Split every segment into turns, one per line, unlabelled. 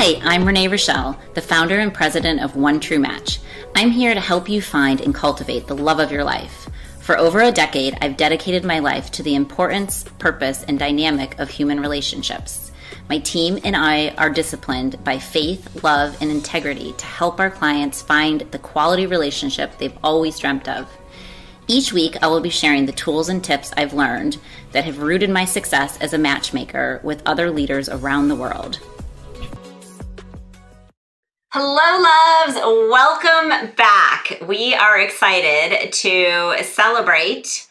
Hi, I'm Renee Rochelle, the founder and president of One True Match. I'm here to help you find and cultivate the love of your life. For over a decade, I've dedicated my life to the importance, purpose, and dynamic of human relationships. My team and I are disciplined by faith, love, and integrity to help our clients find the quality relationship they've always dreamt of. Each week, I will be sharing the tools and tips I've learned that have rooted my success as a matchmaker with other leaders around the world. Hello, loves. Welcome back. We are excited to celebrate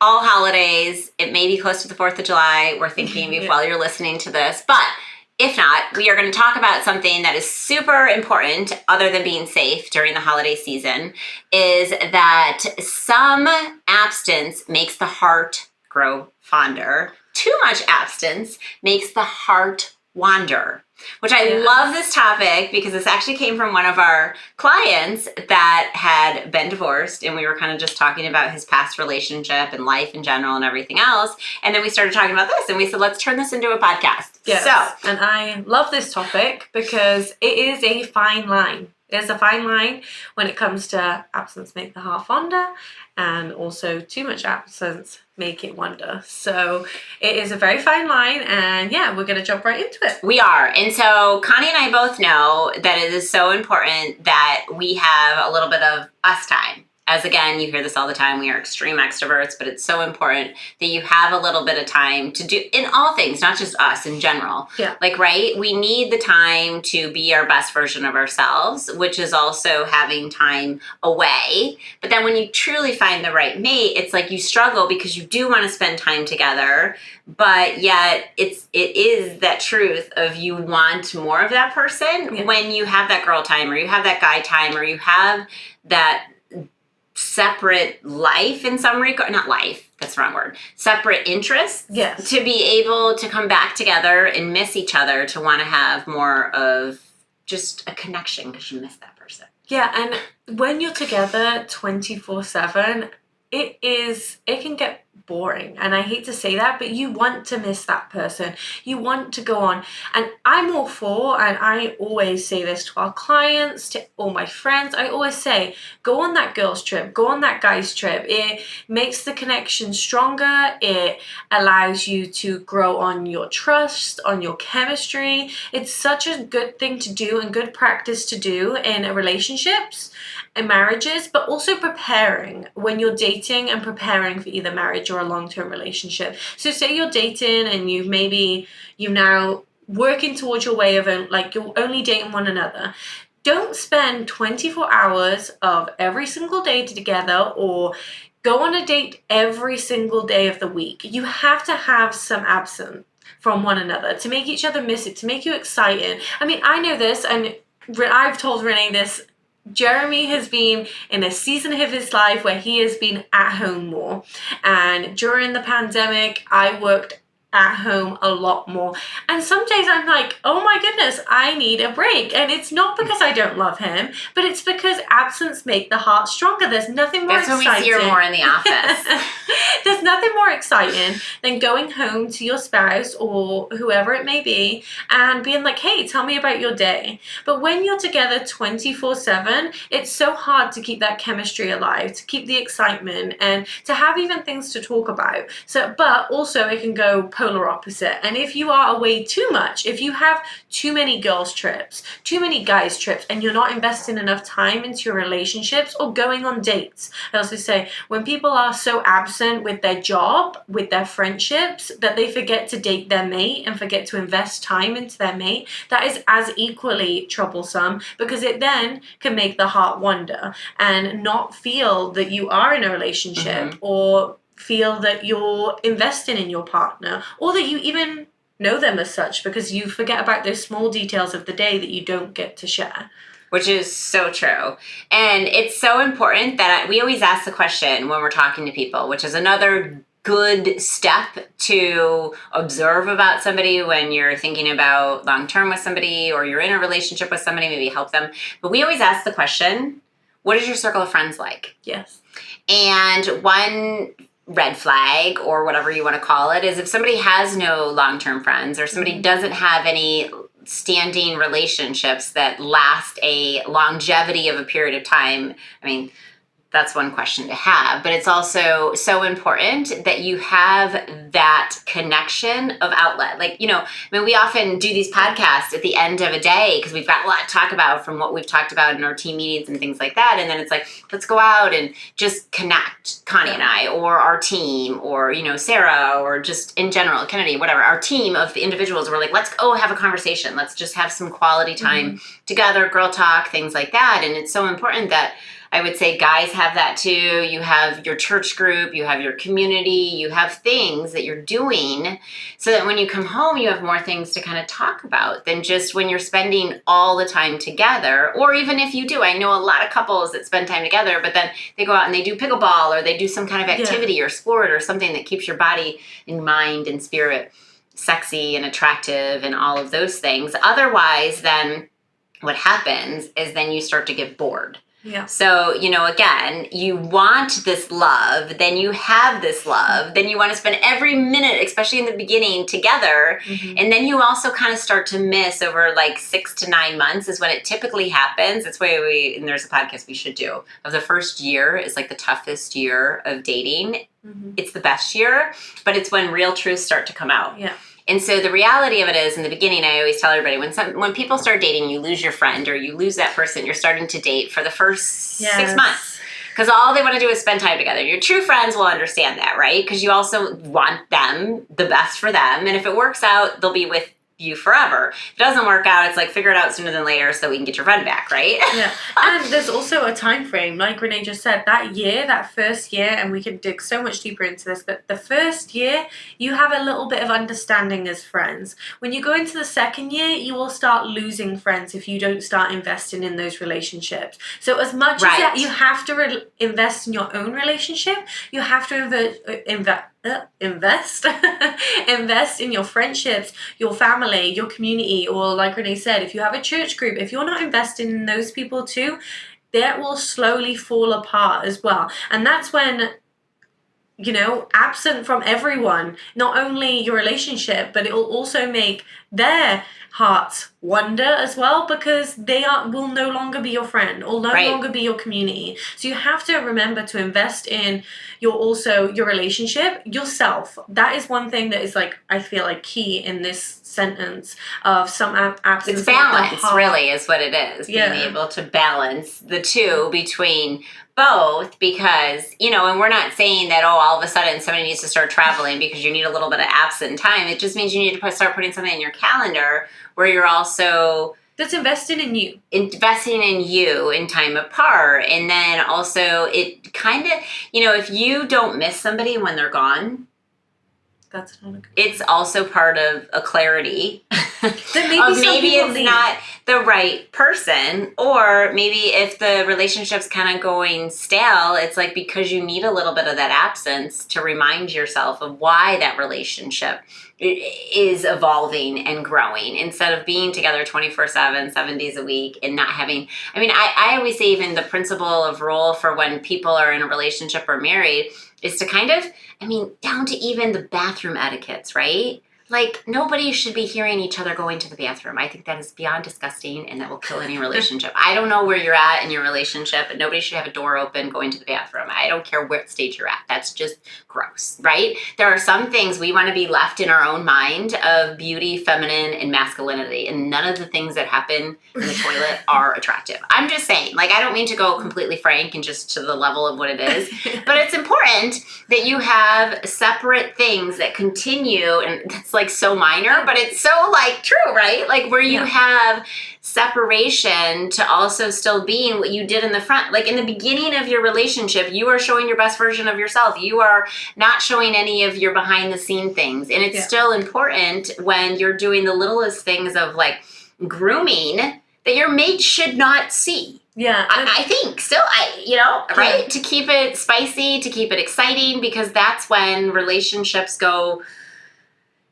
all holidays. It may be close to the 4th of July. We're thinking of you while you're listening to this. But if not, we are going to talk about something that is super important, other than being safe during the holiday season, is that some abstinence makes the heart grow fonder. Too much abstinence makes the heart wander. Which I love this topic because this actually came from one of our clients that had been divorced, and we were kind of just talking about his past relationship and life in general and everything else. And then we started talking about this and we said, let's turn this into a podcast.
Yes. So, and I love this topic because it is a fine line. There's a fine line when it comes to absence make the heart fonder, and also too much absence make it wonder. So it is a very fine line, and we're going to jump right into it.
We are. And so Connie and I both know that it is so important that we have a little bit of us time. As again, you hear this all the time, we are extreme extroverts, but it's so important that you have a little bit of time to do in all things, not just us in general.
Yeah.
Like, right? We need the time to be our best version of ourselves, which is also having time away. But then when you truly find the right mate, it's like you struggle because you do want to spend time together, but yet it is that truth of you want more of that person when you have that girl time, or you have that guy time, or you have that separate life in some regard, not life, that's the wrong word, separate interests.
Yes.
To be able to come back together and miss each other, to want to have more of just a connection because you miss that person.
Yeah, and when you're together 24/7, it can get boring, and I hate to say that, but you want to miss that person. You want to go on, and I'm all for, and I always say this to our clients, to all my friends, I always say, go on that girl's trip, go on that guy's trip. It makes the connection stronger. It allows you to grow on your trust, on your chemistry. It's such a good thing to do and good practice to do in relationships and marriages, but also preparing when you're dating and preparing for either marriage or a long-term relationship. So say you're dating and you now working towards your way of, like, you're only dating one another. Don't spend 24 hours of every single day together, or go on a date every single day of the week. You have to have some absence from one another to make each other miss it, to make you excited. I mean, I know this, and I've told Renee this. Jeremy has been in a season of his life where he has been at home more. And during the pandemic, I worked at home a lot more. And some days I'm like, oh my goodness, I need a break. And it's not because I don't love him, but it's because absence makes the heart stronger. There's nothing more exciting.
That's when we see her more in the office.
There's nothing more exciting than going home to your spouse or whoever it may be and being like, hey, tell me about your day. But when you're together 24/7, it's so hard to keep that chemistry alive, to keep the excitement, and to have even things to talk about. So, but also it can go polar opposite. And if you are away too much, if you have too many girls' trips, too many guys' trips, and you're not investing enough time into your relationships or going on dates, I also say when people are so absent with their job, with their friendships, that they forget to date their mate and forget to invest time into their mate, that is as equally troublesome, because it then can make the heart wander and not feel that you are in a relationship, or feel that you're investing in your partner, or that you even know them as such, because you forget about those small details of the day that you don't get to share.
Which is so true. And it's so important that we always ask the question when we're talking to people, which is another good step to observe about somebody when you're thinking about long-term with somebody, or you're in a relationship with somebody, maybe help them. But we always ask the question, what is your circle of friends like?
Yes.
And one red flag, or whatever you want to call it, is if somebody has no long-term friends, or somebody doesn't have any standing relationships that last a longevity of a period of time, I mean, that's one question to have, but it's also so important that you have that connection of outlet. Like, I mean, we often do these podcasts at the end of a day because we've got a lot to talk about from what we've talked about in our team meetings and things like that. And then it's like, let's go out and just connect, Connie and I, or our team, or, Sarah, or just in general, Kennedy, whatever, our team of individuals. We're like, let's go have a conversation. Let's just have some quality time together, girl talk, things like that. And it's so important that I would say guys have that too. You have your church group, you have your community, you have things that you're doing so that when you come home, you have more things to kind of talk about than just when you're spending all the time together. Or even if you do, I know a lot of couples that spend time together, but then they go out and they do pickleball or they do some kind of activity or sport or something that keeps your body and mind and spirit sexy and attractive and all of those things. Otherwise, then what happens is then you start to get bored.
Yeah.
So, again, you want this love, then you have this love, then you want to spend every minute, especially in the beginning, together. And then you also kind of start to miss over like 6 to 9 months is when it typically happens. That's why and there's a podcast we should do of the first year is like the toughest year of dating. It's the best year, but it's when real truths start to come out.
Yeah.
And so the reality of it is, in the beginning, I always tell everybody, when people start dating, you lose your friend or you lose that person you're starting to date for the first 6 months. Because all they want to do is spend time together. Your true friends will understand that, right? Because you also want them, the best for them. And if it works out, they'll be with you forever. If it doesn't work out, it's like figure it out sooner than later so we can get your friend back, right?
Yeah. And there's also a time frame, like Renee just said, that first year, and we could dig so much deeper into this, but the first year, you have a little bit of understanding as friends. When you go into the second year, you will start losing friends if you don't start investing in those relationships. So as much as you have to invest in your own relationship, you have to invest in your friendships, your family, your community, or like Renee said, if you have a church group, if you're not investing in those people too, that will slowly fall apart as well. And that's when, absent from everyone, not only your relationship, but it will also make their hearts wonder as well, because they will no longer be your friend or no longer be your community. So you have to remember to invest in your relationship, yourself. That is one thing that is like, I feel like key in this sentence of some absence.
It's balance, really, is what it is. Being able to balance the two between both, because, and we're not saying that, all of a sudden somebody needs to start traveling because you need a little bit of absent time. It just means you need to start putting something in your calendar where you're also
that's investing in you
in time apart. And then also it kind of, if you don't miss somebody when they're gone,
that's not a good
it's also part of a clarity
that maybe
it's not the right person, or maybe if the relationship's kind of going stale, it's like because you need a little bit of that absence to remind yourself of why that relationship is evolving and growing, instead of being together 24/7, 7 days a week, and not having, I always say even the principle of role for when people are in a relationship or married is to kind of, down to even the bathroom etiquettes, right? Like, nobody should be hearing each other going to the bathroom. I think that is beyond disgusting, and that will kill any relationship. I don't know where you're at in your relationship, but nobody should have a door open going to the bathroom. I don't care what stage you're at. That's just gross, right? There are some things we want to be left in our own mind of beauty, feminine, and masculinity, and none of the things that happen in the toilet are attractive. I'm just saying, I don't mean to go completely frank and just to the level of what it is, but it's important that you have separate things that continue, and that's so minor, but it's so true, right? Where you have separation to also still being what you did in the front. In the beginning of your relationship, you are showing your best version of yourself. You are not showing any of your behind the scene things. And it's still important when you're doing the littlest things of grooming that your mate should not see.
Yeah.
I think still, right? To keep it spicy, to keep it exciting, because that's when relationships go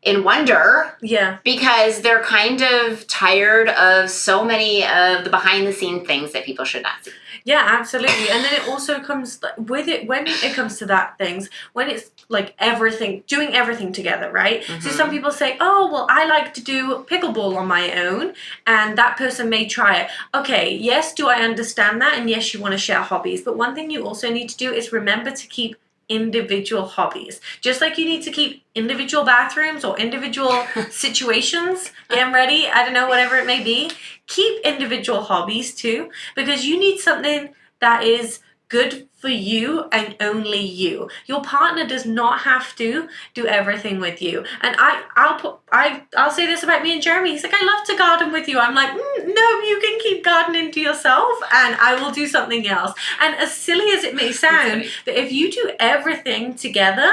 in wonder.
Yeah.
Because they're kind of tired of so many of the behind the scene things that people should not see.
Yeah, absolutely. And then it also comes with it when it comes to that things, when it's like everything, doing everything together, right? So some people say, oh, well, I like to do pickleball on my own, and that person may try it. Okay, yes, do I understand that? And yes, you want to share hobbies. But one thing you also need to do is remember to keep individual hobbies. Just like you need to keep individual bathrooms or individual situations, getting ready, I don't know, whatever it may be. Keep individual hobbies too, because you need something that is good for you and only you. Your partner does not have to do everything with you. And I'll say this about me and Jeremy. He's like, I love to garden with you. I'm like, no, you can keep gardening to yourself, and I will do something else. And as silly as it may sound, but if you do everything together,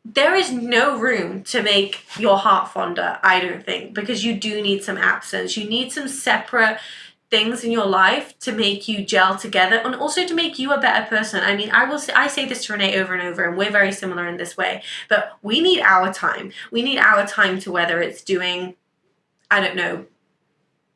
there is no room to make your heart fonder, I don't think, because you do need some absence. You need some separate things in your life to make you gel together and also to make you a better person. I mean, I say this to Renee over and over, and we're very similar in this way, but we need our time. We need our time to, whether it's doing, I don't know,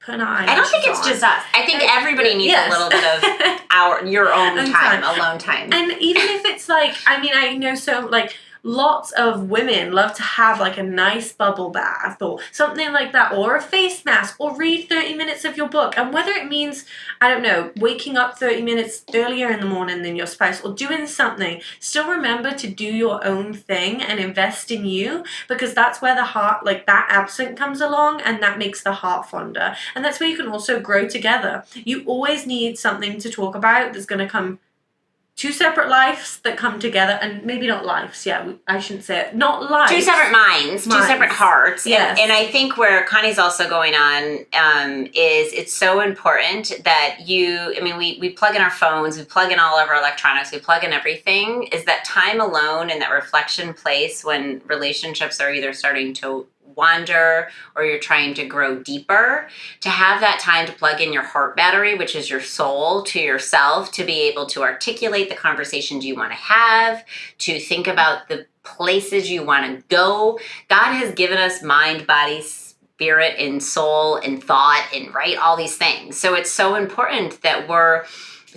putting our eyelashes
I don't think it's
on.
just us. I think everybody needs a little bit of your own time, alone time.
And even if it's like, I mean, I know so like lots of women love to have like a nice bubble bath or something like that, or a face mask, or read 30 minutes of your book. And whether it means, I don't know, waking up 30 minutes earlier in the morning than your spouse or doing something, still remember to do your own thing and invest in you, because that's where the heart, like that absent comes along, and that makes the heart fonder. And that's where you can also grow together. You always need something to talk about that's going to come. Two separate lives that come together, and maybe not lives, I shouldn't say it. Not lives.
Two separate minds, two separate hearts.
Yes.
And I think where Connie's also going on is it's so important that we plug in our phones, we plug in all of our electronics, we plug in everything, is that time alone and that reflection place when relationships are either starting to wander or you're trying to grow deeper, to have that time to plug in your heart battery, which is your soul, to yourself, to be able to articulate the conversations you want to have, to think about the places you want to go. God has given us mind, body, spirit, and soul, and thought, and all these things. So it's so important that we're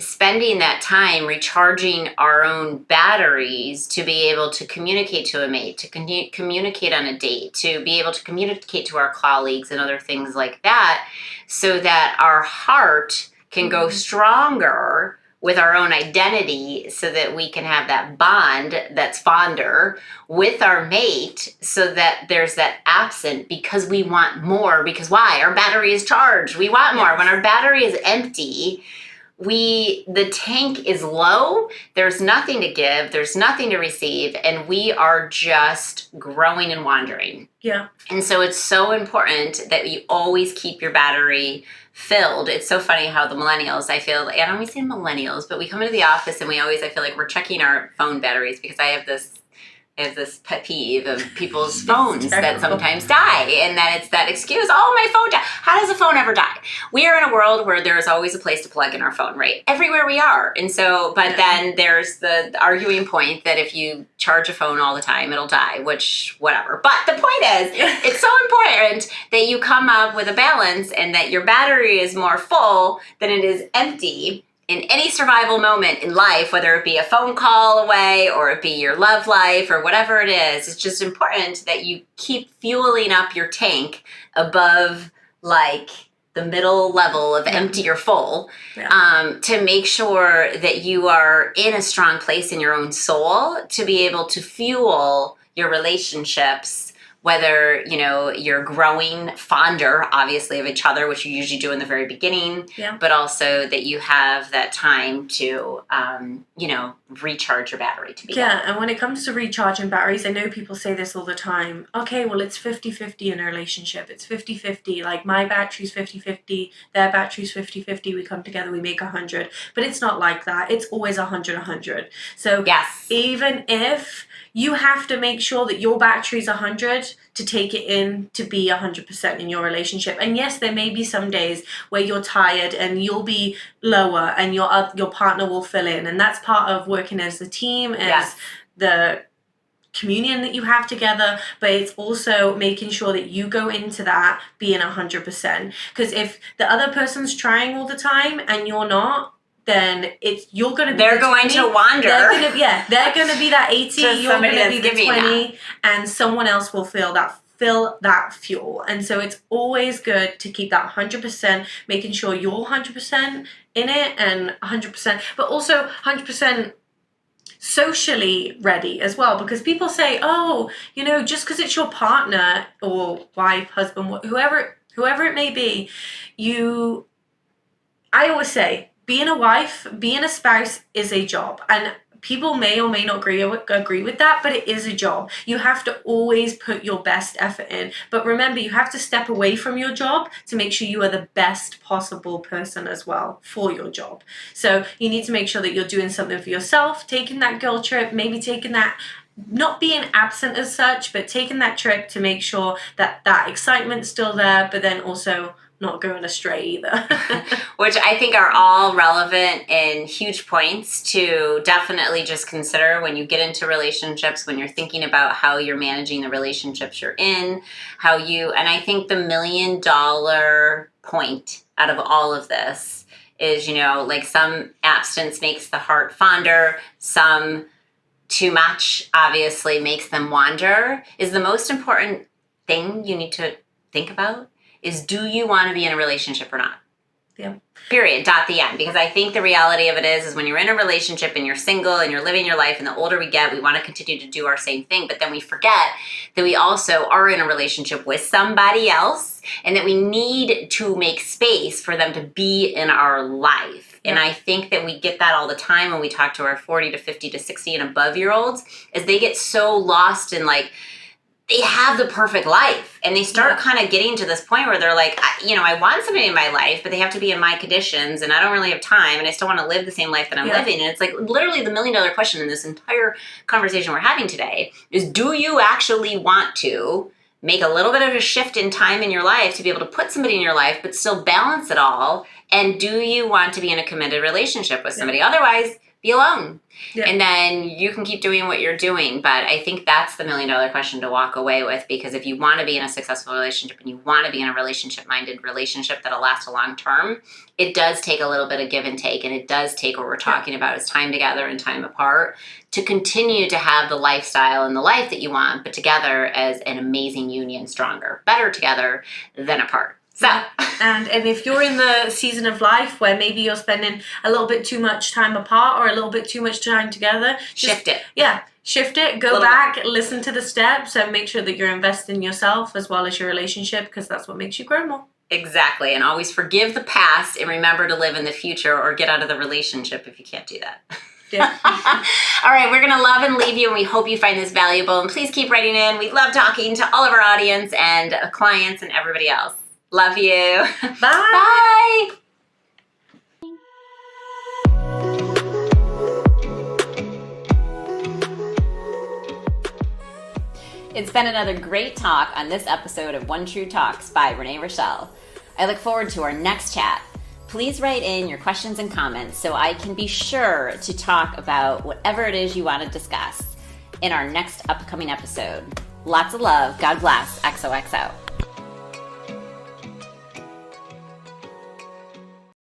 spending that time recharging our own batteries to be able to communicate to a mate, to communicate on a date, to be able to communicate to our colleagues and other things like that, so that our heart can go stronger with our own identity, so that we can have that bond that's fonder with our mate, so that there's that absent, because we want more. Because why? Our battery is charged. We want more. When our battery is empty, the tank is low, there's nothing to give, there's nothing to receive, and we are just growing and wandering.
Yeah.
And so it's so important that you always keep your battery filled. It's so funny how the millennials, I feel, I don't always say millennials, but we come into the office and I feel like we're checking our phone batteries, because I have this pet peeve of people's phones that sometimes die, and that it's that excuse, oh, my phone died. How does a phone ever die? We are in a world where there's always a place to plug in our phone, right? Everywhere we are. And so, but then there's the arguing point that if you charge a phone all the time, it'll die, which, whatever. But the point is, it's so important that you come up with a balance, and that your battery is more full than it is empty in any survival moment in life, whether it be a phone call away or it be your love life or whatever it is. It's just important that you keep fueling up your tank above like the middle level of empty or full, to make sure that you are in a strong place in your own soul to be able to fuel your relationships, whether, you're growing fonder, obviously, of each other, which you usually do in the very beginning, but also that you have that time to, recharge your battery to be
and when it comes to recharging batteries, I know people say this all the time. Okay, well, it's 50-50 in a relationship. It's 50-50. Like, my battery's 50-50, their battery's 50-50. We come together, we make 100. But it's not like that. It's always 100-100. So even if you have to make sure that your battery's 100 to take it in to be 100% in your relationship. And yes, there may be some days where you're tired and you'll be lower, and your partner will fill in. And that's part of working as a team, as the communion that you have together. But it's also making sure that you go into that being 100%. Because if the other person's trying all the time and you're not, then you're going to be
they're going to wander.
They're going to be that 80, you're going to be the 20, and someone else will fill that fuel. And so it's always good to keep that 100%, making sure you're 100% in it and 100%, but also 100% socially ready as well, because people say, oh, just because it's your partner or wife, husband, whoever it may be, I always say, being a wife, being a spouse is a job. And people may or may not agree with that, but it is a job. You have to always put your best effort in. But remember, you have to step away from your job to make sure you are the best possible person as well for your job. So you need to make sure that you're doing something for yourself, taking that girl trip, maybe taking that, not being absent as such, but taking that trip to make sure that that excitement's still there, but then also not going astray either.
Which I think are all relevant and huge points to definitely just consider when you get into relationships, when you're thinking about how you're managing the relationships you're in, and I think the $1 million point out of all of this is, like some abstinence makes the heart fonder, some too much obviously makes them wander, is the most important thing you need to think about is, do you want to be in a relationship or not?
Yeah.
Period. The end. Because I think the reality of it is when you're in a relationship and you're single and you're living your life, and the older we get, we want to continue to do our same thing. But then we forget that we also are in a relationship with somebody else and that we need to make space for them to be in our life. Yeah. And I think that we get that all the time when we talk to our 40 to 50 to 60 and above year olds, is they get so lost in they have the perfect life, and they start kind of getting to this point where they're like, I want somebody in my life, but they have to be in my conditions, and I don't really have time, and I still want to live the same life that I'm living. And it's literally the $1 million question in this entire conversation we're having today is, do you actually want to make a little bit of a shift in time in your life to be able to put somebody in your life, but still balance it all? And do you want to be in a committed relationship with somebody? Otherwise, be alone. Yeah. And then you can keep doing what you're doing. But I think that's the $1 million question to walk away with, because if you want to be in a successful relationship and you want to be in a relationship-minded relationship that'll last a long term, it does take a little bit of give and take. And it does take what we're talking about is time together and time apart to continue to have the lifestyle and the life that you want, but together as an amazing union, stronger, better together than apart. So,
and if you're in the season of life where maybe you're spending a little bit too much time apart or a little bit too much time together,
shift it.
Yeah, shift it. Go back, listen to the steps, and make sure that you're investing in yourself as well as your relationship, because that's what makes you grow more.
Exactly. And always forgive the past and remember to live in the future, or get out of the relationship if you can't do that.
Yeah.
All right, we're going to love and leave you, and we hope you find this valuable. And please keep writing in. We love talking to all of our audience and clients and everybody else. Love you.
Bye.
Bye. It's been another great talk on this episode of One True Talks by Renee Rochelle. I look forward to our next chat. Please write in your questions and comments so I can be sure to talk about whatever it is you want to discuss in our next upcoming episode. Lots of love. God bless. XOXO.